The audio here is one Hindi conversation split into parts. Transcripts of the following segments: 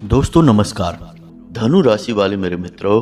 दोस्तों नमस्कार। धनु राशि वाले मेरे मित्रों,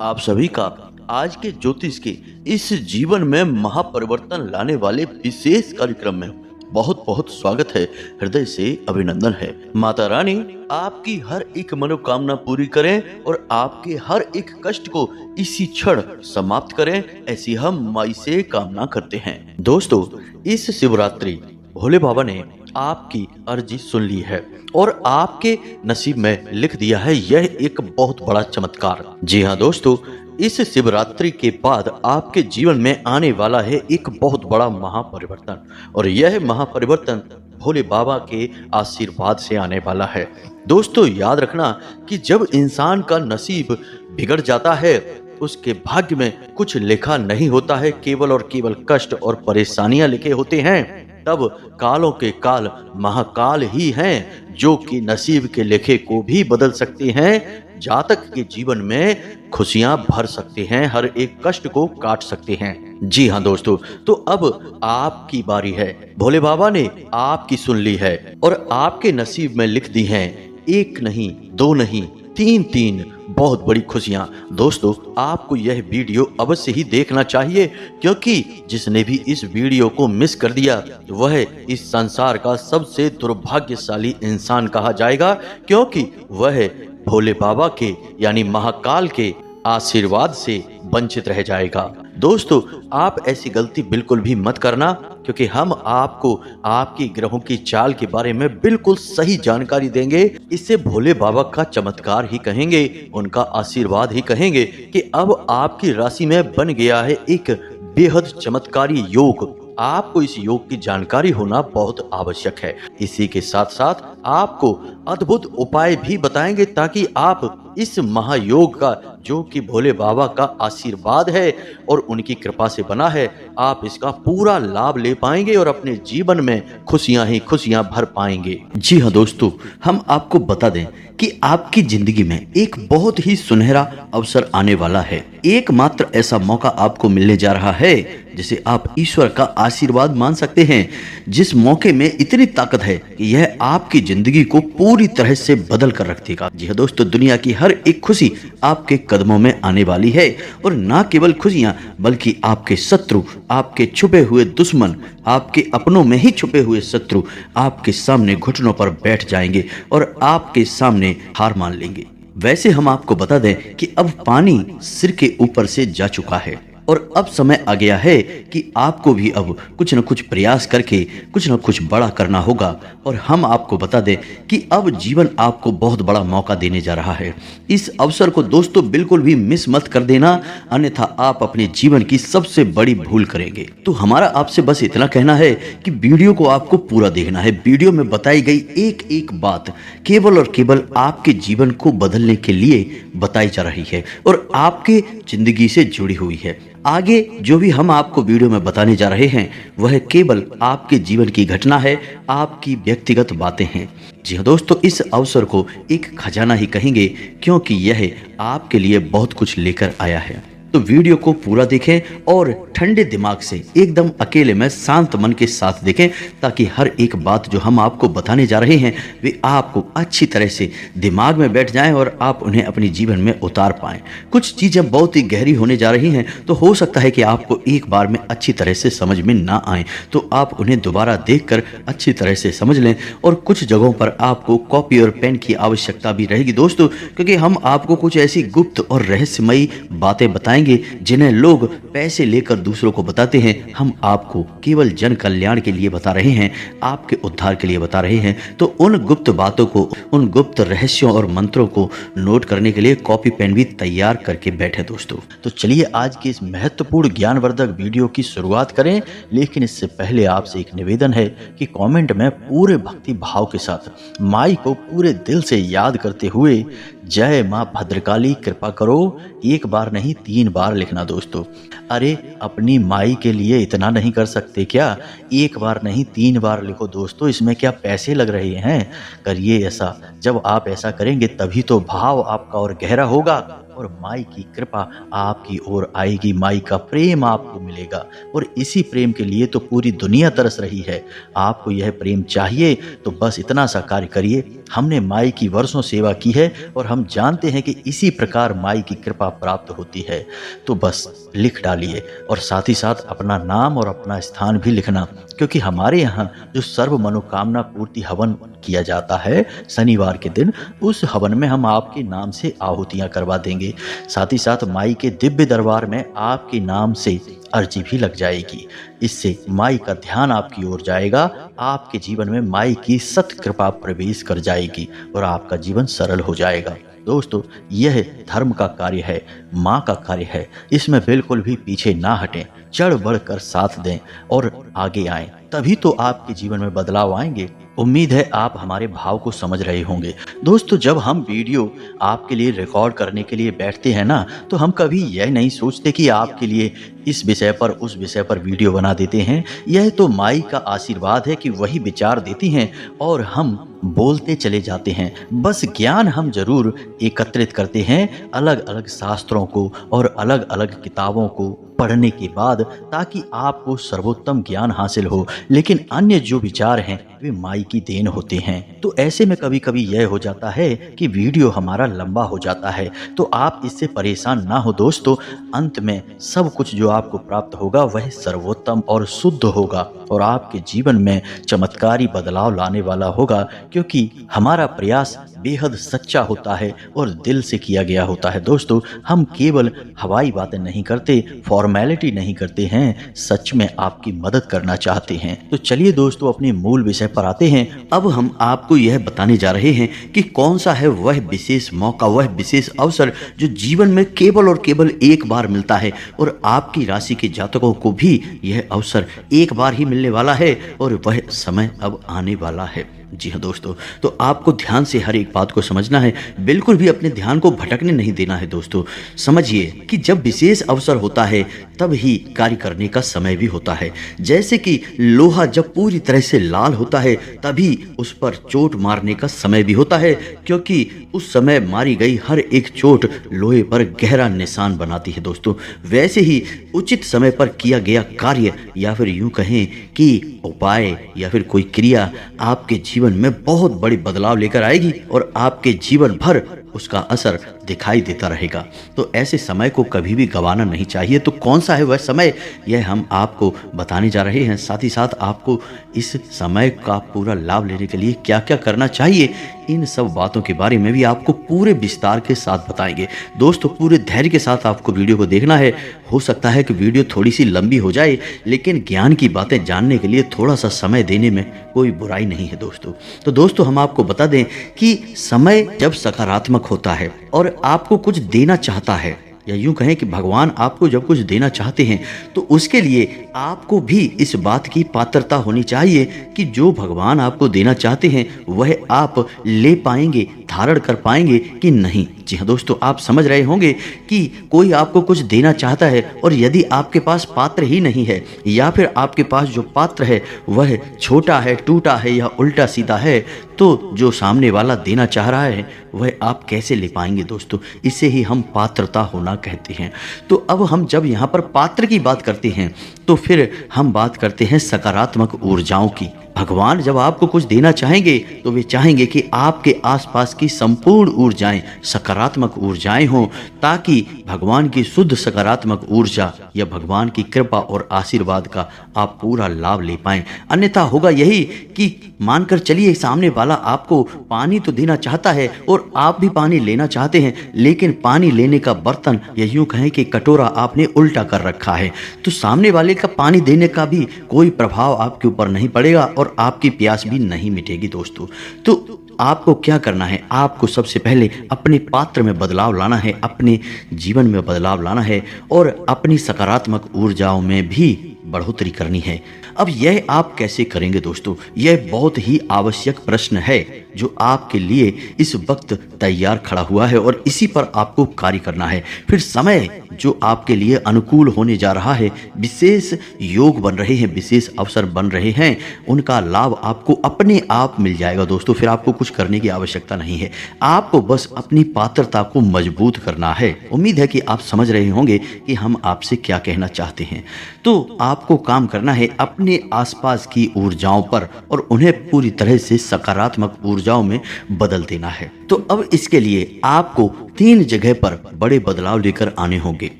आप सभी का आज के ज्योतिष के इस जीवन में महापरिवर्तन लाने वाले विशेष कार्यक्रम में बहुत बहुत स्वागत है। हृदय से अभिनंदन है। माता रानी आपकी हर एक मनोकामना पूरी करें और आपके हर एक कष्ट को इसी क्षण समाप्त करें, ऐसी हम माई से कामना करते हैं। दोस्तों, इस शिवरात्रि भोले बाबा ने आपकी अर्जी सुन ली है और आपके नसीब में लिख दिया है यह एक बहुत बड़ा चमत्कार। जी हाँ दोस्तों, इस शिवरात्रि के बाद आपके जीवन में आने वाला है एक बहुत बड़ा महापरिवर्तन और यह महापरिवर्तन भोले बाबा के आशीर्वाद से आने वाला है। दोस्तों याद रखना कि जब इंसान का नसीब बिगड़ जाता है उसके भाग्य में कुछ लिखा नहीं होता है, केवल और केवल कष्ट और परेशानियां लिखे होते हैं। तब कालों के काल महाकाल ही हैं जो कि नसीब के लेखे को भी बदल सकते हैं, जातक के जीवन में खुशियां भर सकते हैं, हर एक कष्ट को काट सकते हैं। जी हाँ दोस्तों, तो अब आपकी बारी है। भोले बाबा ने आपकी सुन ली है और आपके नसीब में लिख दी हैं एक नहीं, दो नहीं, तीन बहुत बड़ी खुशियां। दोस्तों, आपको यह वीडियो अवश्य ही देखना चाहिए क्योंकि जिसने भी इस वीडियो को मिस कर दिया वह इस संसार का सबसे दुर्भाग्यशाली इंसान कहा जाएगा, क्योंकि वह भोले बाबा के यानी महाकाल के आशीर्वाद से वंचित रह जाएगा। दोस्तों, आप ऐसी गलती बिल्कुल भी मत करना क्योंकि हम आपको आपकी ग्रहों की चाल के बारे में बिल्कुल सही जानकारी देंगे। इससे भोले बाबा का चमत्कार ही कहेंगे, उनका आशीर्वाद ही कहेंगे कि अब आपकी राशि में बन गया है एक बेहद चमत्कारी योग। आपको इस योग की जानकारी होना बहुत आवश्यक है। इसी के साथ साथ आपको अद्भुत उपाय भी बताएंगे ताकि आप इस महायोग का, जो कि भोले बाबा का आशीर्वाद है और उनकी कृपा से बना है, आप इसका पूरा लाभ ले पाएंगे और अपने जीवन में खुशियां ही खुशियां भर पाएंगे। जी हाँ दोस्तों, हम आपको बता दें कि आपकी जिंदगी में एक बहुत ही सुनहरा अवसर आने वाला है। एकमात्र ऐसा मौका आपको मिलने जा रहा है जिसे आप ईश्वर का आशीर्वाद मान सकते हैं, जिस मौके में इतनी ताकत है कि यह आपकी जिंदगी को पूरी तरह से बदल कर रख देगा। जी हाँ दोस्तों, दुनिया की हर एक खुशी आपके कदमों में आने वाली है और ना केवल खुशियां बल्कि आपके शत्रु, आपके छुपे हुए दुश्मन, आपके अपनों में ही छुपे हुए शत्रु आपके सामने घुटनों पर बैठ जाएंगे और आपके सामने हार मान लेंगे। वैसे हम आपको बता दें कि अब पानी सिर के ऊपर से जा चुका है और अब समय आ गया है कि आपको भी अब कुछ न कुछ प्रयास करके कुछ न कुछ बड़ा करना होगा। और हम आपको बता दें कि अब जीवन आपको बहुत बड़ा मौका देने जा रहा है। इस अवसर को दोस्तों बिल्कुल भी मिस मत कर देना, अन्यथा आप अपने जीवन की सबसे बड़ी भूल करेंगे। तो हमारा आपसे बस इतना कहना है कि वीडियो को आपको पूरा देखना है। वीडियो में बताई गई एक एक बात केवल और केवल आपके जीवन को बदलने के लिए बताई जा रही है और आपके जिंदगी से जुड़ी हुई है। आगे जो भी हम आपको वीडियो में बताने जा रहे हैं वह केवल आपके जीवन की घटना है, आपकी व्यक्तिगत बातें हैं। जी हाँ दोस्तों, इस अवसर को एक खजाना ही कहेंगे क्योंकि यह आपके लिए बहुत कुछ लेकर आया है। तो वीडियो को पूरा देखें और ठंडे दिमाग से एकदम अकेले में शांत मन के साथ देखें ताकि हर एक बात जो हम आपको बताने जा रहे हैं वे आपको अच्छी तरह से दिमाग में बैठ जाएं और आप उन्हें अपने जीवन में उतार पाएं। कुछ चीज़ें बहुत ही गहरी होने जा रही हैं तो हो सकता है कि आपको एक बार में अच्छी तरह से समझ में ना आए, तो आप उन्हें दोबारा देखकर अच्छी तरह से समझ लें। और कुछ जगहों पर आपको कॉपी और पेन की आवश्यकता भी रहेगी दोस्तों, क्योंकि हम आपको कुछ ऐसी गुप्त और रहस्यमयी बातें बताएंगे जिन्हें लोग पैसे लेकर दूसरों को बताते हैं। हम आपको केवल जन कल्याण के लिए बता रहे हैं, आपके उद्धार के लिए बता रहे हैं। तो उन गुप्त बातों को, उन गुप्त रहस्यों और मंत्रों को नोट करने के लिए कॉपी पेन भी तैयार करके बैठे दोस्तों। तो चलिए आज की इस महत्वपूर्ण ज्ञानवर्धक वीडियो की शुरुआत करें, लेकिन इससे पहले आपसे एक निवेदन है कि कमेंट में पूरे भक्ति भाव के साथ माई को पूरे दिल से याद करते हुए जय माँ भद्रकाली कृपा करो एक बार नहीं 3 बार लिखना दोस्तों। अरे अपनी माई के लिए इतना नहीं कर सकते क्या? एक बार नहीं 3 बार लिखो दोस्तों, इसमें क्या पैसे लग रहे हैं? करिए ऐसा। जब आप ऐसा करेंगे तभी तो भाव आपका और गहरा होगा और माई की कृपा आपकी ओर आएगी, माई का प्रेम आपको मिलेगा और इसी प्रेम के लिए तो पूरी दुनिया तरस रही है। आपको यह प्रेम चाहिए तो बस इतना सा कार्य करिए। हमने माई की वर्षों सेवा की है और हम जानते हैं कि इसी प्रकार माई की कृपा प्राप्त होती है। तो बस लिख डालिए और साथ ही साथ अपना नाम और अपना स्थान भी लिखना, क्योंकि हमारे यहाँ जो सर्व मनोकामना पूर्ति हवन किया जाता है शनिवार के दिन, उस हवन में हम आपके नाम से आहुतियाँ करवा देंगे। साथ ही साथ माई के दिव्य दरबार में आपके नाम से अर्जी भी लग जाएगी। इससे माई का ध्यान आपकी ओर जाएगा, आपके जीवन में माई की सत कृपा प्रवेश कर जाएगी और आपका जीवन सरल हो जाएगा। दोस्तों, यह धर्म का कार्य है, माँ का कार्य है, इसमें बिल्कुल भी पीछे ना हटें, चढ़ बढ़ कर साथ दें और आगे आएं, तभी तो आपके जीवन में बदलाव आएंगे। उम्मीद है आप हमारे भाव को समझ रहे होंगे। दोस्तों, जब हम वीडियो आपके लिए रिकॉर्ड करने के लिए बैठते हैं ना, तो हम कभी यह नहीं सोचते कि आपके लिए इस विषय पर उस विषय पर वीडियो बना देते हैं। यह तो माई का आशीर्वाद है कि वही विचार देती हैं और हम बोलते चले जाते हैं। बस ज्ञान हम जरूर एकत्रित करते हैं अलग अलग शास्त्रों को और अलग अलग किताबों को पढ़ने के बाद, ताकि आपको सर्वोत्तम ज्ञान हासिल हो। लेकिन अन्य जो विचार हैं वे माई की देन होते हैं। तो ऐसे में कभी कभी यह हो जाता है कि वीडियो हमारा लंबा हो जाता है, तो आप इससे परेशान ना हो दोस्तों। अंत में सब कुछ जो आपको प्राप्त होगा वह सर्वोत्तम और शुद्ध होगा और आपके जीवन में चमत्कारी बदलाव लाने वाला होगा, क्योंकि हमारा प्रयास बेहद सच्चा होता है और दिल से किया गया होता है। दोस्तों, हम केवल हवाई बातें नहीं करते, फॉर्मेलिटी नहीं करते हैं, सच में आपकी मदद करना चाहते हैं। तो चलिए दोस्तों, अपने मूल विषय पर आते हैं। अब हम आपको यह बताने जा रहे हैं कि कौन सा है वह विशेष मौका, वह विशेष अवसर जो जीवन में केवल और केवल एक बार मिलता है और आपकी राशि के जातकों को भी यह अवसर एक बार ही मिलने वाला है और वह समय अब आने वाला है। जी हाँ दोस्तों, तो आपको ध्यान से हर एक बात को समझना है, बिल्कुल भी अपने ध्यान को भटकने नहीं देना है। दोस्तों, समझिए कि जब विशेष अवसर होता है तब ही कार्य करने का समय भी होता है। जैसे कि लोहा जब पूरी तरह से लाल होता है तभी उस पर चोट मारने का समय भी होता है, क्योंकि उस समय मारी गई हर एक चोट लोहे पर गहरा निशान बनाती है। दोस्तों, वैसे ही उचित समय पर किया गया कार्य या फिर यूं कहें कि उपाय या फिर कोई क्रिया आपके जीवन में बहुत बड़ी बदलाव लेकर आएगी और आपके जीवन भर उसका असर दिखाई देता रहेगा। तो ऐसे समय को कभी भी गंवाना नहीं चाहिए। तो कौन सा है वह समय, यह हम आपको बताने जा रहे हैं। साथ ही साथ आपको इस समय का पूरा लाभ लेने के लिए क्या क्या करना चाहिए, इन सब बातों के बारे में भी आपको पूरे विस्तार के साथ बताएंगे। दोस्तों, पूरे धैर्य के साथ आपको वीडियो को देखना है। हो सकता है कि वीडियो थोड़ी सी लंबी हो जाए, लेकिन ज्ञान की बातें जानने के लिए थोड़ा सा समय देने में कोई बुराई नहीं है दोस्तों। तो दोस्तों, हम आपको बता दें कि समय जब सकारात्मक होता है और आपको कुछ देना चाहता है, या यूं कहें कि भगवान आपको जब कुछ देना चाहते हैं, तो उसके लिए आपको भी इस बात की पात्रता होनी चाहिए कि जो भगवान आपको देना चाहते हैं वह आप ले पाएंगे, धारण कर पाएंगे कि नहीं। जी हाँ दोस्तों, आप समझ रहे होंगे कि कोई आपको कुछ देना चाहता है और यदि आपके पास पात्र ही नहीं है, या फिर आपके पास जो पात्र है वह छोटा है, टूटा है या उल्टा सीधा है, तो जो सामने वाला देना चाह रहा है वह आप कैसे ले पाएंगे। दोस्तों, इसे ही हम पात्रता होना कहते हैं। तो अब हम जब यहाँ पर पात्र की बात करते हैं तो फिर हम बात करते हैं सकारात्मक ऊर्जाओं की। भगवान जब आपको कुछ देना चाहेंगे तो वे चाहेंगे कि आपके आसपास की संपूर्ण ऊर्जाएं सकारात्मक ऊर्जाएं हों, ताकि भगवान की शुद्ध सकारात्मक ऊर्जा या भगवान की कृपा और आशीर्वाद का आप पूरा लाभ ले पाएं। अन्यथा होगा यही कि मानकर चलिए सामने वाला आपको पानी तो देना चाहता है और आप भी पानी लेना चाहते हैं, लेकिन पानी लेने का बर्तन या यूं कहें कि कटोरा आपने उल्टा कर रखा है, तो सामने वाले का पानी देने का भी कोई प्रभाव आपके ऊपर नहीं पड़ेगा और आपकी प्यास भी नहीं मिटेगी। दोस्तों, तो आपको क्या करना है, आपको सबसे पहले अपने पात्र में बदलाव लाना है, अपने जीवन में बदलाव लाना है और अपनी सकारात्मक ऊर्जाओं में भी बढ़ोतरी करनी है। अब यह आप कैसे करेंगे दोस्तों? यह बहुत ही आवश्यक प्रश्न है जो आपके लिए इस वक्त तैयार खड़ा हुआ है और इसी पर आपको कार्य करना है। फिर समय जो आपके लिए अनुकूल होने जा रहा है, विशेष योग बन रहे हैं, विशेष अवसर बन रहे हैं, उनका लाभ आपको अपने आप मिल जाएगा दोस्तों। फिर आपको कुछ करने की आवश्यकता नहीं है, आपको बस अपनी पात्रता को मजबूत करना है। उम्मीद है कि आप समझ रहे होंगे कि हम आपसे क्या कहना चाहते हैं। तो आपको काम करना है अपने आसपास की ऊर्जाओं पर और उन्हें पूरी तरह से सकारात्मक ऊर्जाओं में बदल देना है। तो अब इसके लिए आपको 3 जगह पर बड़े बदलाव लेकर आने होंगे।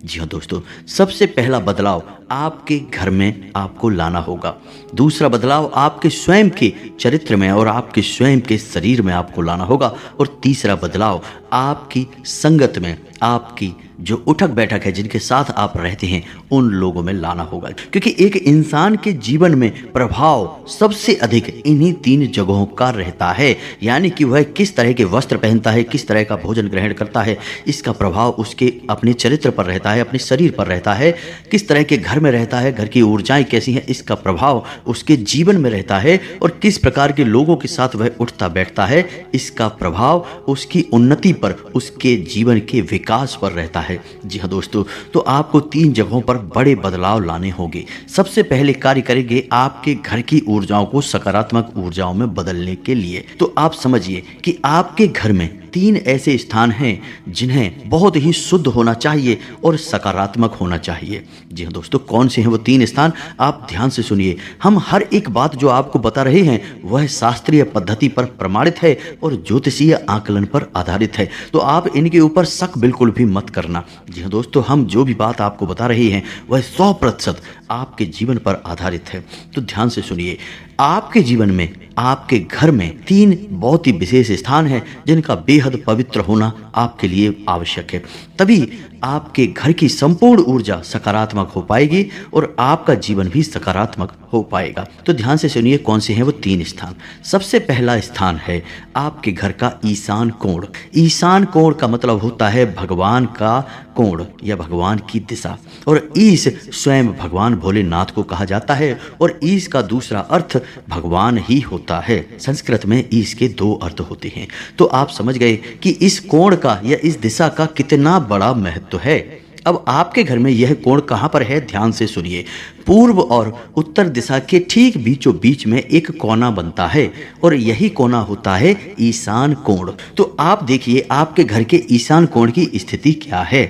जी हाँ दोस्तों, सबसे पहला बदलाव आपके घर में आपको लाना होगा। दूसरा बदलाव आपके स्वयं के चरित्र में और आपके स्वयं के शरीर में आपको लाना होगा। और तीसरा बदलाव आपकी संगत में, आपकी जो उठक बैठक है, जिनके साथ आप रहते हैं, उन लोगों में लाना होगा। क्योंकि एक इंसान के जीवन में प्रभाव सबसे अधिक इन्हीं 3 जगहों का रहता है। यानी कि वह किस तरह के वस्त्र पहनता है, किस तरह का भोजन ग्रहण करता है, इसका प्रभाव उसके अपने चरित्र पर रहता है, अपने शरीर पर रहता है। किस तरह के घर में रहता है, घर की ऊर्जाएं कैसी हैं, इसका प्रभाव उसके जीवन में रहता है। और किस प्रकार के लोगों के साथ वह उठता बैठता है, इसका प्रभाव उसकी उन्नति पर, उसके जीवन के विकास पर रहता है। जी हाँ दोस्तों, तो आपको 3 जगहों पर बड़े बदलाव लाने होंगे। सबसे पहले कार्य करेंगे आपके घर की ऊर्जाओं को सकारात्मक ऊर्जाओं में बदलने के लिए। तो आप समझिए कि आपके घर में 3 ऐसे स्थान हैं जिन्हें बहुत ही शुद्ध होना चाहिए और सकारात्मक होना चाहिए। जी हाँ दोस्तों, कौन से हैं वो 3 स्थान? आप ध्यान से सुनिए। हम हर एक बात जो आपको बता रहे हैं वह शास्त्रीय पद्धति पर प्रमाणित है और ज्योतिषीय आकलन पर आधारित है। तो आप इनके ऊपर शक बिल्कुल भी मत करना। जी हाँ दोस्तों, हम जो भी बात आपको बता रहे हैं वह 100% आपके जीवन पर आधारित है। तो ध्यान से सुनिए। आपके जीवन में, आपके घर में 3 बहुत ही विशेष स्थान हैं जिनका बेहद पवित्र होना आपके लिए आवश्यक है। तभी आपके घर की संपूर्ण ऊर्जा सकारात्मक हो पाएगी और आपका जीवन भी सकारात्मक हो पाएगा। तो ध्यान से सुनिए कौन से हैं वो 3 स्थान। सबसे पहला स्थान है आपके घर का ईशान कोण। ईशान कोण का मतलब होता है भगवान का कोण या भगवान की दिशा। और ईश स्वयं भगवान भोलेनाथ को कहा जाता है और ईश का दूसरा अर्थ भगवान ही होता है। संस्कृत में ईश के 2 अर्थ होते हैं। तो आप समझ गए कि इस कोण का या इस दिशा का कितना बड़ा महत्व है। अब आपके घर में यह कोण कहाँ पर है? ध्यान से सुनिए। पूर्व और उत्तर दिशा के ठीक बीचों बीच में एक कोना बनता है और यही कोना होता है ईशान कोण। तो आप देखिए आपके घर के ईशान कोण की स्थिति क्या है।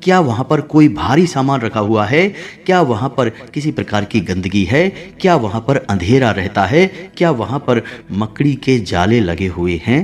क्या वहाँ पर कोई भारी सामान रखा हुआ है? क्या वहाँ पर किसी प्रकार की गंदगी है? क्या वहाँ पर अंधेरा रहता है? क्या वहाँ पर मकड़ी के जाले लगे हुए हैं?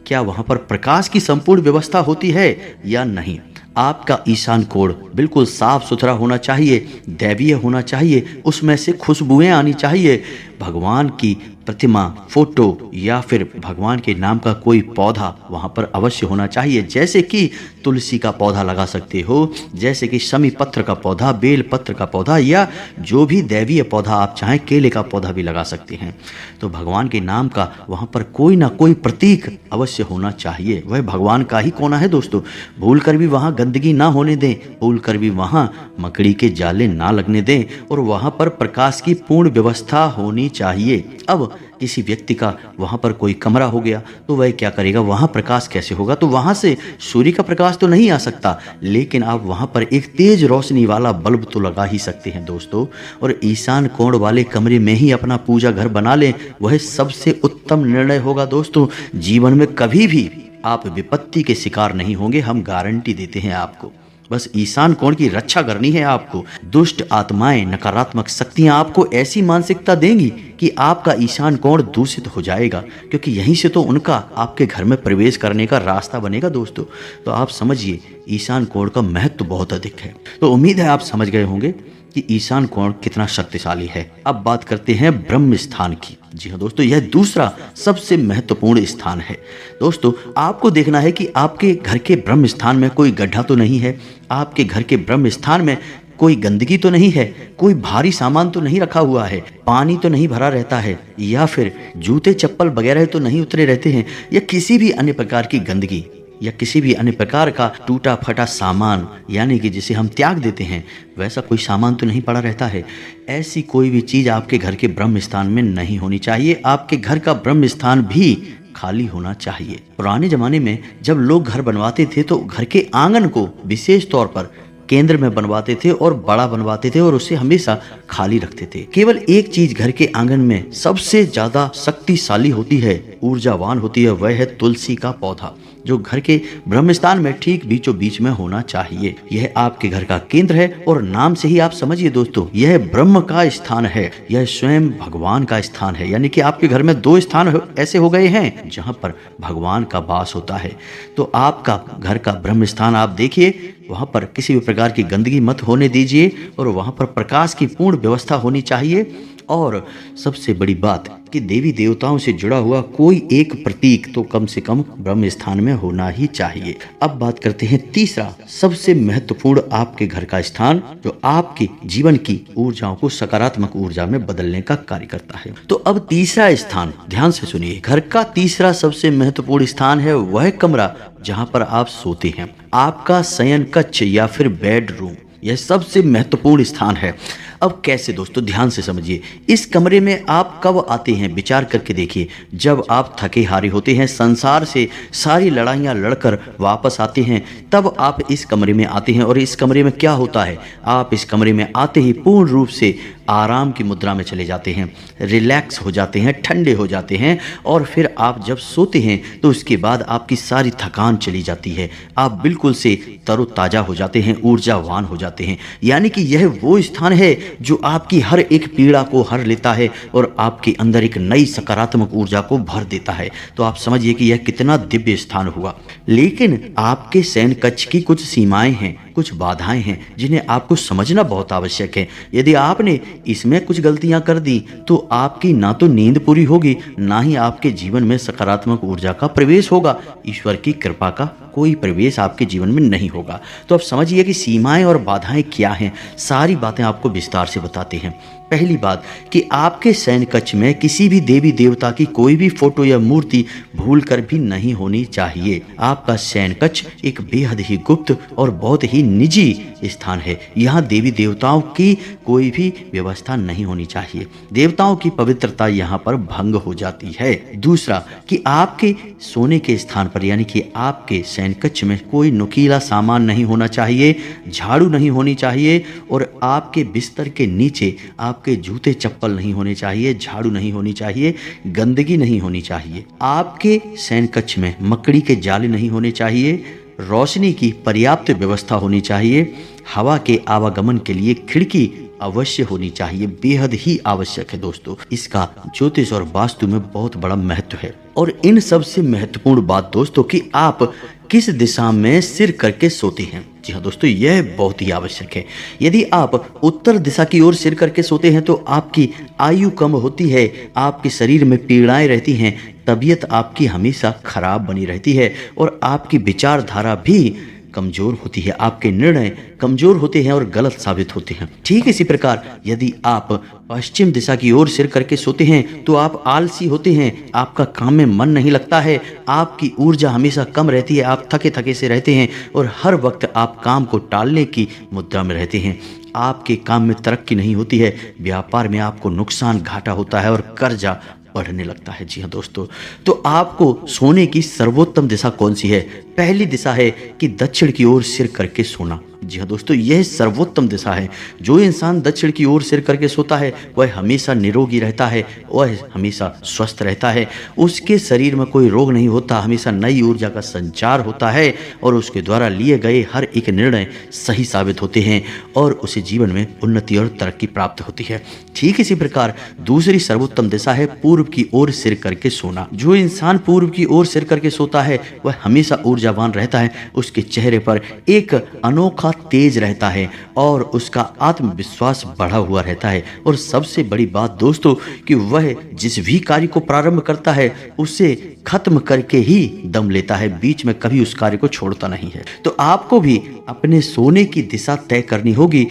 क्या वहाँ पर प्रकाश की संपूर्ण व्यवस्था होती है या नहीं? आपका ईशान कोण बिल्कुल साफ सुथरा होना चाहिए, दैवीय होना चाहिए, उसमें से खुशबुएं आनी चाहिए। भगवान की प्रतिमा, फोटो या फिर भगवान के नाम का कोई पौधा वहाँ पर अवश्य होना चाहिए। जैसे कि तुलसी का पौधा लगा सकते हो, जैसे कि शमी पत्र का पौधा, बेल पत्र का पौधा या जो भी दैवीय पौधा आप चाहें, केले का पौधा भी लगा सकते हैं। तो भगवान के नाम का वहाँ पर कोई ना कोई प्रतीक अवश्य होना चाहिए। वह भगवान का ही कोना है दोस्तों। भूल कर भी वहाँ गंदगी ना होने दें, भूल कर भी वहाँ मकड़ी के जाले ना लगने दें और वहाँ पर प्रकाश की पूर्ण व्यवस्था होनी चाहिए। अब किसी व्यक्ति का वहाँ पर कोई कमरा हो गया तो वह क्या करेगा? वहाँ प्रकाश कैसे होगा? तो वहाँ से सूर्य का प्रकाश तो नहीं आ सकता, लेकिन आप वहाँ पर एक तेज रोशनी वाला बल्ब तो लगा ही सकते हैं दोस्तों। और ईशान कोण वाले कमरे में ही अपना पूजा घर बना लें, वह सबसे उत्तम निर्णय होगा दोस्तों। जीवन में कभी भी आप विपत्ति के शिकार नहीं होंगे, हम गारंटी देते हैं आपको। बस ईशान कोण की रक्षा करनी है आपको। दुष्ट आत्माएं, नकारात्मक शक्तियां आपको ऐसी मानसिकता देंगी कि आपका ईशान कोण दूषित हो जाएगा, क्योंकि यहीं से तो उनका आपके घर में प्रवेश करने का रास्ता बनेगा दोस्तों। तो आप समझिए ईशान कोण का महत्व बहुत अधिक है। तो उम्मीद है आप समझ गए होंगे कि ईशान कोण कितना शक्तिशाली है। अब बात करते हैं ब्रह्म स्थान की। जी हाँ दोस्तों, यह दूसरा सबसे महत्वपूर्ण स्थान है। दोस्तों आपको देखना है कि आपके घर के ब्रह्म स्थान में कोई गड्ढा तो नहीं है, आपके घर के ब्रह्म स्थान में कोई गंदगी तो नहीं है, कोई भारी सामान तो नहीं रखा हुआ है, पानी तो नहीं भरा रहता है, या फिर जूते चप्पल वगैरह तो नहीं उतरे रहते हैं, या किसी भी अन्य प्रकार की गंदगी या किसी भी अन्य प्रकार का टूटा फटा सामान, यानी कि जिसे हम त्याग देते हैं, वैसा कोई सामान तो नहीं पड़ा रहता है। ऐसी कोई भी चीज आपके घर के ब्रह्म स्थान में नहीं होनी चाहिए। आपके घर का ब्रह्म स्थान भी खाली होना चाहिए। पुराने जमाने में जब लोग घर बनवाते थे तो घर के आंगन को विशेष तौर पर केंद्र में बनवाते थे और बड़ा बनवाते थे और उसे हमेशा खाली रखते थे। केवल एक चीज घर के आंगन में सबसे ज्यादा शक्तिशाली होती है, ऊर्जावान होती है, वह है तुलसी का पौधा, जो घर के ब्रह्मस्थान में ठीक बीचों बीच में होना चाहिए। यह आपके घर का केंद्र है और नाम से ही आप समझिए दोस्तों, यह ब्रह्म का स्थान है, यह स्वयं भगवान का स्थान है। यानी कि आपके घर में दो स्थान ऐसे हो गए हैं जहां पर भगवान का वास होता है। तो आपका घर का ब्रह्म स्थान आप देखिए, वहां पर किसी भी प्रकार की गंदगी मत होने दीजिए और वहां पर प्रकाश की पूर्ण व्यवस्था होनी चाहिए। और सबसे बड़ी बात कि देवी देवताओं से जुड़ा हुआ कोई एक प्रतीक तो कम से कम ब्रह्म स्थान में होना ही चाहिए। अब बात करते हैं तीसरा सबसे महत्वपूर्ण आपके घर का स्थान, जो आपके जीवन की ऊर्जाओं को सकारात्मक ऊर्जा में बदलने का कार्य करता है। तो अब तीसरा स्थान, ध्यान से सुनिए, घर का तीसरा सबसे महत्वपूर्ण स्थान है वह कमरा जहां पर आप सोते हैं, आपका शयन कक्ष या फिर बेडरूम। यह सबसे महत्वपूर्ण स्थान है। अब कैसे दोस्तों, ध्यान से समझिए। इस कमरे में आप कब आते हैं, विचार करके देखिए। जब आप थके हारे होते हैं, संसार से सारी लड़ाइयाँ लड़कर वापस आते हैं, तब आप इस कमरे में आते हैं। और इस कमरे में क्या होता है, आप इस कमरे में आते ही पूर्ण रूप से आराम की मुद्रा में चले जाते हैं, रिलैक्स हो जाते हैं, ठंडे हो जाते हैं। और फिर आप जब सोते हैं तो उसके बाद आपकी सारी थकान चली जाती है, आप बिल्कुल से तरोताजा हो जाते हैं, ऊर्जावान हो जाते हैं। यानी कि यह वो स्थान है जो आपकी हर एक पीड़ा को हर लेता है और आपके अंदर एक नई सकारात्मक ऊर्जा को भर देता है। तो आप समझिए कि यह कितना दिव्य स्थान हुआ। लेकिन आपके शयन कक्ष की कुछ सीमाएं हैं, कुछ बाधाएं हैं जिन्हें आपको समझना बहुत आवश्यक है। यदि आपने इसमें कुछ गलतियां कर दी तो आपकी ना तो नींद पूरी होगी, ना ही आपके जीवन में सकारात्मक ऊर्जा का प्रवेश होगा। ईश्वर की कृपा का कोई प्रवेश आपके जीवन में नहीं होगा। तो आप समझिए कि सीमाएं और बाधाएं क्या हैं, सारी बातें आपको विस्तार से बताते हैं। पहली बात कि आपके शयन कक्ष में किसी भी देवी देवता की कोई भी फोटो या मूर्ति भूल कर भी नहीं होनी चाहिए। आपका शयन कक्ष एक बेहद ही गुप्त और बहुत ही निजी स्थान है। यहाँ देवी देवताओं की कोई भी व्यवस्था नहीं होनी चाहिए। देवताओं की पवित्रता यहाँ पर भंग हो जाती है। दूसरा कि आपके सोने के स्थान पर यानी कि आपके शयन कक्ष में कोई नुकीला सामान नहीं होना चाहिए, झाड़ू नहीं होनी चाहिए और आपके बिस्तर के नीचे आपके जूते चप्पल नहीं होने चाहिए, झाड़ू नहीं होनी चाहिए, गंदगी नहीं होनी चाहिए। आपके शयन कक्ष में मकड़ी के जाले नहीं होने चाहिए, रोशनी की पर्याप्त व्यवस्था होनी चाहिए, हवा के आवागमन के लिए खिड़की अवश्य होनी चाहिए, बेहद ही आवश्यक है दोस्तों। इसका ज्योतिष और वास्तु में बहुत बड़ा महत्व है। और इन सबसे महत्वपूर्ण बात दोस्तों कि आप किस दिशा में सिर करके सोते हैं। जी हाँ दोस्तों, यह बहुत ही आवश्यक है। यदि आप उत्तर दिशा की ओर सिर करके सोते हैं तो आपकी आयु कम होती है, आपके शरीर में पीड़ाएं रहती हैं, तबीयत आपकी हमेशा खराब बनी रहती है और आपकी विचारधारा भी कमजोर होती है, आपके निर्णय कमजोर होते हैं और गलत साबित होते हैं। ठीक इसी प्रकार यदि आप पश्चिम दिशा की ओर सिर करके सोते हैं तो आप आलसी होते हैं, आपका काम में मन नहीं लगता है, आपकी ऊर्जा हमेशा कम रहती है, आप थके थके से रहते हैं और हर वक्त आप काम को टालने की मुद्रा में रहते हैं। आपके काम में तरक्की नहीं होती है, व्यापार में आपको नुकसान घाटा होता है और कर्जा बढ़ने लगता है। जी हाँ दोस्तों, तो आपको सोने की सर्वोत्तम दिशा कौन सी है? पहली दिशा है कि दक्षिण की ओर सिर करके सोना। जी हाँ दोस्तों, यह सर्वोत्तम दिशा है। जो इंसान दक्षिण की ओर सिर करके सोता है वह हमेशा निरोगी रहता है, वह हमेशा स्वस्थ रहता है, उसके शरीर में कोई रोग नहीं होता, हमेशा नई ऊर्जा का संचार होता है और उसके द्वारा लिए गए हर एक निर्णय सही साबित होते हैं और उसे जीवन में उन्नति और तरक्की प्राप्त होती है। ठीक इसी प्रकार दूसरी सर्वोत्तम दिशा है पूर्व की ओर सिर करके सोना। जो इंसान पूर्व की ओर सिर करके सोता है वह हमेशा ऊर्जावान रहता है, उसके चेहरे पर एक अनोखा तेज रहता है और उसका आत्मविश्वास बढ़ा हुआ रहता है। और सबसे बड़ी बात दोस्तों कि वह जिस भी कार्य को प्रारंभ करता है उसे खत्म करके ही दम लेता है, बीच में कभी उस कार्य को छोड़ता नहीं है। तो आपको भी अपने सोने की दिशा तय करनी होगी।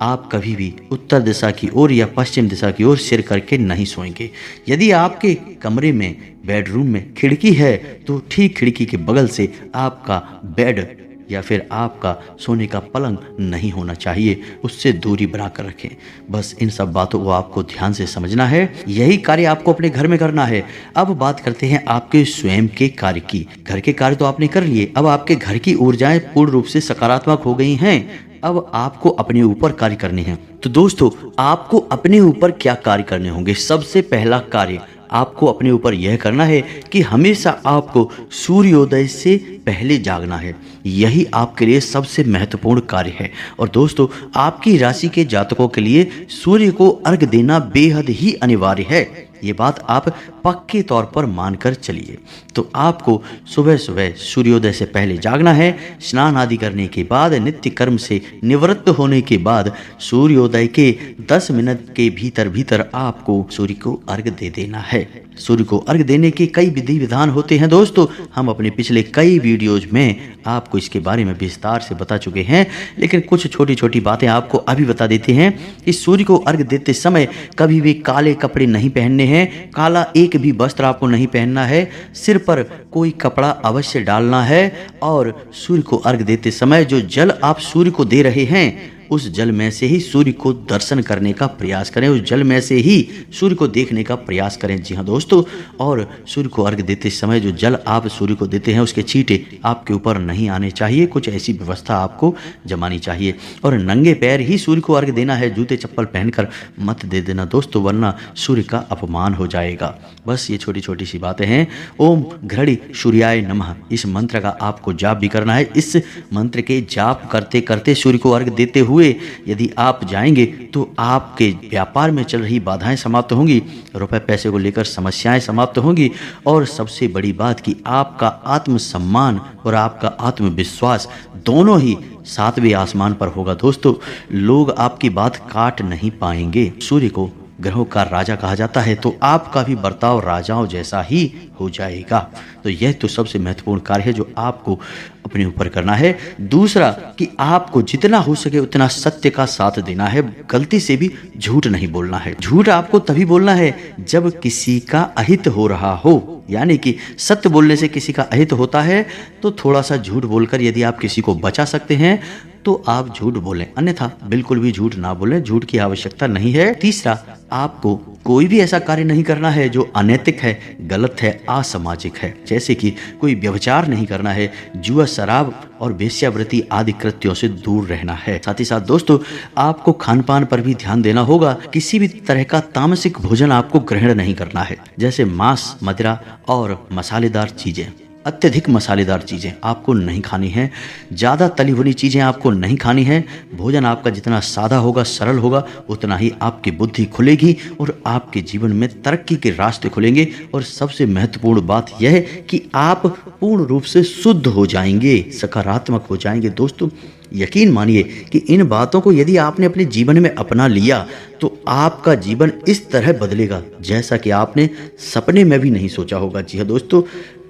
आप कभी भी उत्तर दिशा की ओर या पश्चिम दिशा की ओर सिर करके नहीं सोएंगे। यदि आपके कमरे में बेडरूम में खिड़की है तो ठीक खिड़की के बगल से आपका बेड या फिर आपका सोने का पलंग नहीं होना चाहिए, उससे दूरी बनाकर रखें। बस इन सब बातों को आपको ध्यान से समझना है, यही कार्य आपको अपने घर में करना है। अब बात करते हैं आपके स्वयं के कार्य की। घर के कार्य तो आपने कर लिए, अब आपके घर की ऊर्जाएं पूर्ण रूप से सकारात्मक हो गई हैं। अब आपको अपने ऊपर कार्य करने हैं। तो दोस्तों, आपको अपने ऊपर क्या कार्य करने होंगे? सबसे पहला कार्य आपको अपने ऊपर यह करना है कि हमेशा आपको सूर्योदय से पहले जागना है। यही आपके लिए सबसे महत्वपूर्ण कार्य है। और दोस्तों, आपकी राशि के जातकों के लिए सूर्य को अर्घ देना बेहद ही अनिवार्य है। ये बात आप पक्के तौर पर मानकर चलिए। तो आपको सुबह सुबह सूर्योदय से पहले जागना है। स्नान आदि करने के बाद, नित्य कर्म से निवृत्त होने के बाद सूर्योदय के 10 मिनट के भीतर भीतर आपको सूर्य को अर्घ दे देना है। सूर्य को अर्घ देने के कई विधि विधान होते हैं दोस्तों, हम अपने पिछले कई वीडियोज में आपको इसके बारे में विस्तार से बता चुके हैं, लेकिन कुछ छोटी छोटी बातें आपको अभी बता देते हैं कि सूर्य को अर्घ देते समय कभी भी काले कपड़े नहीं पहनने हैं। काला एक भी वस्त्र आपको नहीं पहनना है, सिर पर कोई कपड़ा अवश्य डालना है। और सूर्य को अर्घ देते समय जो जल आप सूर्य को दे रहे हैं, उस जल में से ही सूर्य को दर्शन करने का प्रयास करें, उस जल में से ही सूर्य को देखने का प्रयास करें। जी हाँ दोस्तों, और सूर्य को अर्घ देते समय जो जल आप सूर्य को देते हैं उसके छींटे आपके ऊपर नहीं आने चाहिए। कुछ ऐसी व्यवस्था आपको जमानी चाहिए। और नंगे पैर ही सूर्य को अर्घ देना है, जूते चप्पल पहनकर मत दे देना दोस्तों, वरना सूर्य का अपमान हो जाएगा। बस ये छोटी छोटी सी बातें हैं। ओम घृणी सूर्याय नमः, इस मंत्र का आपको जाप भी करना है। इस मंत्र के जाप करते करते सूर्य को अर्घ देते हुए यदि आप जाएंगे तो आपके व्यापार में चल रही बाधाएं समाप्त होंगी, रुपए पैसे को लेकर समस्याएं समाप्त होंगी। और सबसे बड़ी बात कि आपका आत्मसम्मान और आपका आत्मविश्वास दोनों ही 7वें आसमान पर होगा दोस्तों। लोग आपकी बात काट नहीं पाएंगे। सूर्य को ग्रहों का राजा कहा जाता है, तो आपका भी बर्ताव राजाओं जैसा ही हो जाएगा। तो यह तो सबसे महत्वपूर्ण कार्य है जो आपको अपने ऊपर करना है। दूसरा कि आपको जितना हो सके उतना सत्य का साथ देना है, गलती से भी झूठ नहीं बोलना है। झूठ आपको तभी बोलना है जब किसी का अहित हो रहा हो, यानी कि सत्य बोलने से किसी का अहित होता है तो थोड़ा सा झूठ बोलकर यदि आप किसी को बचा सकते हैं तो आप झूठ बोलें, अन्यथा बिल्कुल भी झूठ ना बोलें, झूठ की आवश्यकता नहीं है। तीसरा, आपको कोई भी ऐसा कार्य नहीं करना है जो अनैतिक है, गलत है, असामाजिक है। जैसे कि कोई व्यभिचार नहीं करना है, जुआ, शराब और वेश्यावृत्ति आदि कृत्यों से दूर रहना है। साथ ही साथ दोस्तों, आपको खान पान पर भी ध्यान देना होगा। किसी भी तरह का तामसिक भोजन आपको ग्रहण नहीं करना है, जैसे मांस, मदिरा और मसालेदार चीजें। अत्यधिक मसालेदार चीज़ें आपको नहीं खानी है, ज़्यादा तली भुनी चीज़ें आपको नहीं खानी है। भोजन आपका जितना सादा होगा, सरल होगा, उतना ही आपकी बुद्धि खुलेगी और आपके जीवन में तरक्की के रास्ते खुलेंगे। और सबसे महत्वपूर्ण बात यह है कि आप पूर्ण रूप से शुद्ध हो जाएंगे, सकारात्मक हो जाएंगे। दोस्तों, यकीन मानिए कि इन बातों को यदि आपने अपने जीवन में अपना लिया तो आपका जीवन इस तरह बदलेगा जैसा कि आपने सपने में भी नहीं सोचा होगा। जी हाँ दोस्तों,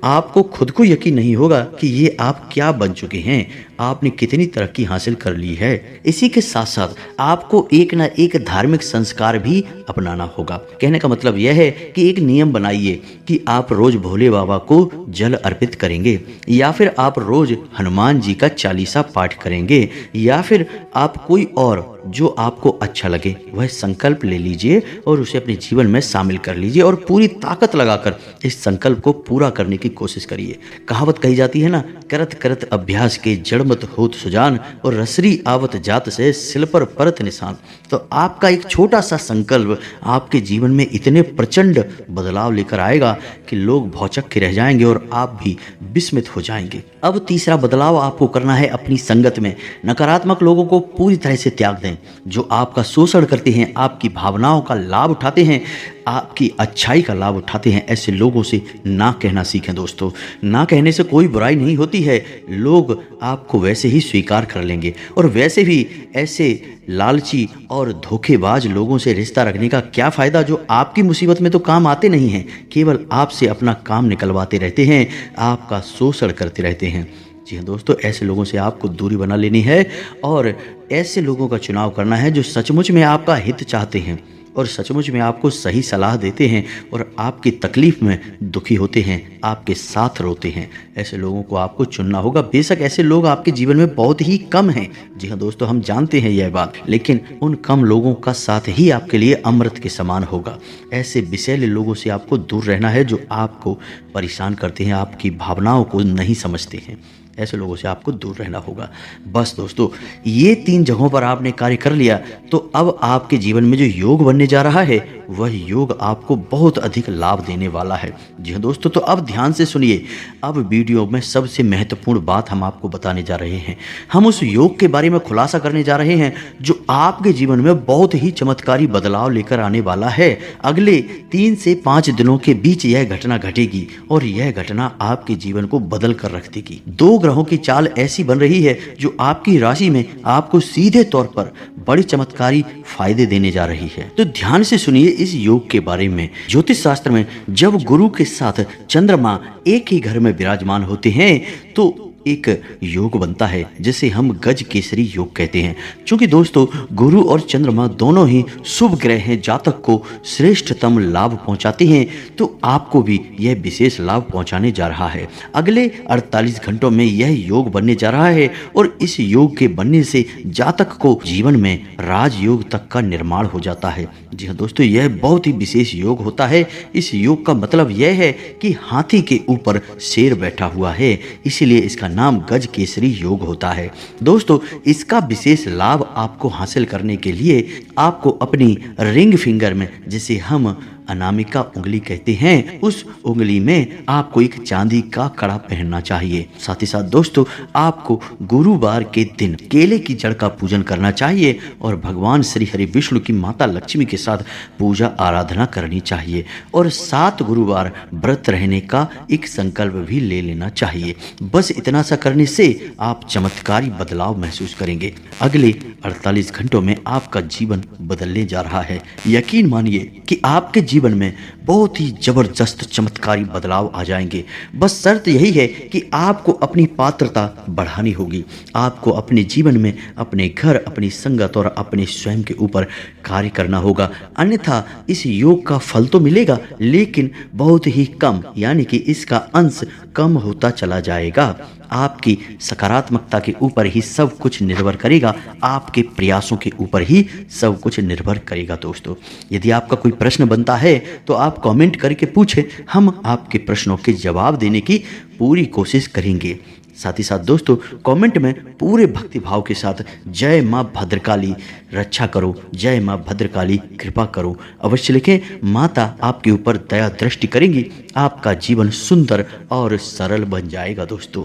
आपको खुद को यकीन नहीं होगा कि ये आप क्या बन चुके हैं, आपने कितनी तरक्की हासिल कर ली है। इसी के साथ साथ आपको एक ना एक धार्मिक संस्कार भी अपनाना होगा। कहने का मतलब यह है कि एक नियम बनाइए कि आप रोज भोले बाबा को जल अर्पित करेंगे, या फिर आप रोज हनुमान जी का चालीसा पाठ करेंगे, या फिर आप कोई और जो आपको अच्छा लगे वह संकल्प ले लीजिए और उसे अपने जीवन में शामिल कर लीजिए और पूरी ताकत लगाकर इस संकल्प को पूरा करने की कोशिश करिए। कहावत कही जाती है ना, करत करत अभ्यास के जड़मत होत सुजान और रसरी आवत जात से सिल पर परत निशान। तो आपका एक छोटा सा संकल्प आपके जीवन में इतने प्रचंड बदलाव लेकर आएगा कि लोग भौचक के रह जाएंगे और आप भी विस्मित हो जाएंगे। अब तीसरा बदलाव आपको करना है अपनी संगत में। नकारात्मक लोगों को पूरी तरह से त्याग दें, जो आपका शोषण करते हैं, आपकी भावनाओं का लाभ उठाते हैं, आपकी अच्छाई का लाभ उठाते हैं। ऐसे लोगों से ना कहना सीखें दोस्तों। ना कहने से कोई बुराई नहीं होती है, लोग आपको वैसे ही स्वीकार कर लेंगे। और वैसे भी ऐसे लालची और धोखेबाज लोगों से रिश्ता रखने का क्या फ़ायदा, जो आपकी मुसीबत में तो काम आते नहीं हैं, केवल आपसे अपना काम निकलवाते रहते हैं, आपका शोषण करते रहते हैं। जी हाँ दोस्तों, ऐसे लोगों से आपको दूरी बना लेनी है और ऐसे लोगों का चुनाव करना है जो सचमुच में आपका हित चाहते हैं और सचमुच में आपको सही सलाह देते हैं और आपकी तकलीफ में दुखी होते हैं, आपके साथ रोते हैं। ऐसे लोगों को आपको चुनना होगा। बेशक ऐसे लोग आपके जीवन में बहुत ही कम हैं, जी हाँ दोस्तों, हम जानते हैं यह बात, लेकिन उन कम लोगों का साथ ही आपके लिए अमृत के समान होगा। ऐसे विषैले लोगों से आपको दूर रहना है जो आपको परेशान करते हैं, आपकी भावनाओं को नहीं समझते हैं। ऐसे लोगों से आपको दूर रहना होगा। बस दोस्तों, ये 3 जगहों पर आपने कार्य कर लिया तो अब आपके जीवन में जो योग बनने जा रहा है वह योग आपको बहुत अधिक लाभ देने वाला है। जी हाँ दोस्तों, तो अब ध्यान से सुनिए। अब वीडियो में सबसे महत्वपूर्ण बात हम आपको बताने जा रहे हैं। हम उस योग के बारे में खुलासा करने जा रहे हैं जो आपके जीवन में बहुत ही चमत्कारी बदलाव लेकर आने वाला है। अगले 3 से 5 दिनों के बीच यह घटना घटेगी और यह घटना आपके जीवन को बदल कर रख देगी। 2 ग्रहों की चाल ऐसी बन रही है जो आपकी राशि में आपको सीधे तौर पर बड़ी चमत्कारी फायदे देने जा रही है। तो ध्यान से सुनिए इस योग के बारे में। ज्योतिष शास्त्र में जब गुरु के साथ चंद्रमा एक ही घर में विराजमान होते हैं तो एक योग बनता है जिसे हम गज केसरी योग कहते हैं। क्योंकि दोस्तों, गुरु और चंद्रमा दोनों ही शुभ ग्रह हैं, जातक को श्रेष्ठतम लाभ पहुंचाते हैं, तो आपको भी यह विशेष लाभ पहुंचाने जा रहा है। अगले 48 घंटों में यह योग बनने जा रहा है और इस योग के बनने से जातक को जीवन में राजयोग तक का निर्माण हो जाता है। जी हाँ दोस्तों, यह बहुत ही विशेष योग होता है। इस योग का मतलब यह है कि हाथी के ऊपर शेर बैठा हुआ है, इसीलिए इसका नाम गज केसरी योग होता है। दोस्तों, इसका विशेष लाभ आपको हासिल करने के लिए आपको अपनी रिंग फिंगर में, जिसे हम अनामिका उंगली कहते हैं, उस उंगली में आपको एक चांदी का कड़ा पहनना चाहिए। साथ ही साथ दोस्तों, आपको गुरुवार के दिन केले की जड़ का पूजन करना चाहिए और भगवान श्री हरि विष्णु की माता लक्ष्मी के साथ पूजा आराधना करनी चाहिए और 7 गुरुवार व्रत रहने का एक संकल्प भी ले लेना चाहिए। बस इतना सा करने से आप चमत्कारी बदलाव महसूस करेंगे। अगले 48 घंटों में आपका जीवन बदलने जा रहा है। यकीन मानिए कि आपके जीवन में बहुत ही जबरदस्त चमत्कारी बदलाव आ जाएंगे। बस शर्त यही है कि आपको अपनी पात्रता बढ़ानी होगी। आपको अपने जीवन में अपने घर, अपनी संगत और अपने स्वयं के ऊपर कार्य करना होगा। अन्यथा इस योग का फल तो मिलेगा लेकिन बहुत ही कम, यानी कि इसका अंश कम होता चला जाएगा। आपकी सकारात्मकता के ऊपर ही सब कुछ निर्भर करेगा, आपके प्रयासों के ऊपर ही सब कुछ निर्भर करेगा। दोस्तों, यदि आपका कोई प्रश्न बनता है तो आप कमेंट करके पूछें, हम आपके प्रश्नों के जवाब देने की पूरी कोशिश करेंगे। साथ ही साथ दोस्तों, कमेंट में पूरे भक्ति भाव के साथ जय माँ भद्रकाली रक्षा करो, जय माँ भद्रकाली कृपा करो अवश्य लिखें। माता आपके ऊपर दया दृष्टि करेंगी, आपका जीवन सुंदर और सरल बन जाएगा। दोस्तों,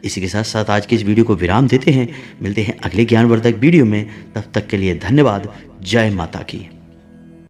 इसी के साथ साथ आज के इस वीडियो को विराम देते हैं। मिलते हैं अगले ज्ञानवर्धक वीडियो में, तब तक के लिए धन्यवाद। जय माता की।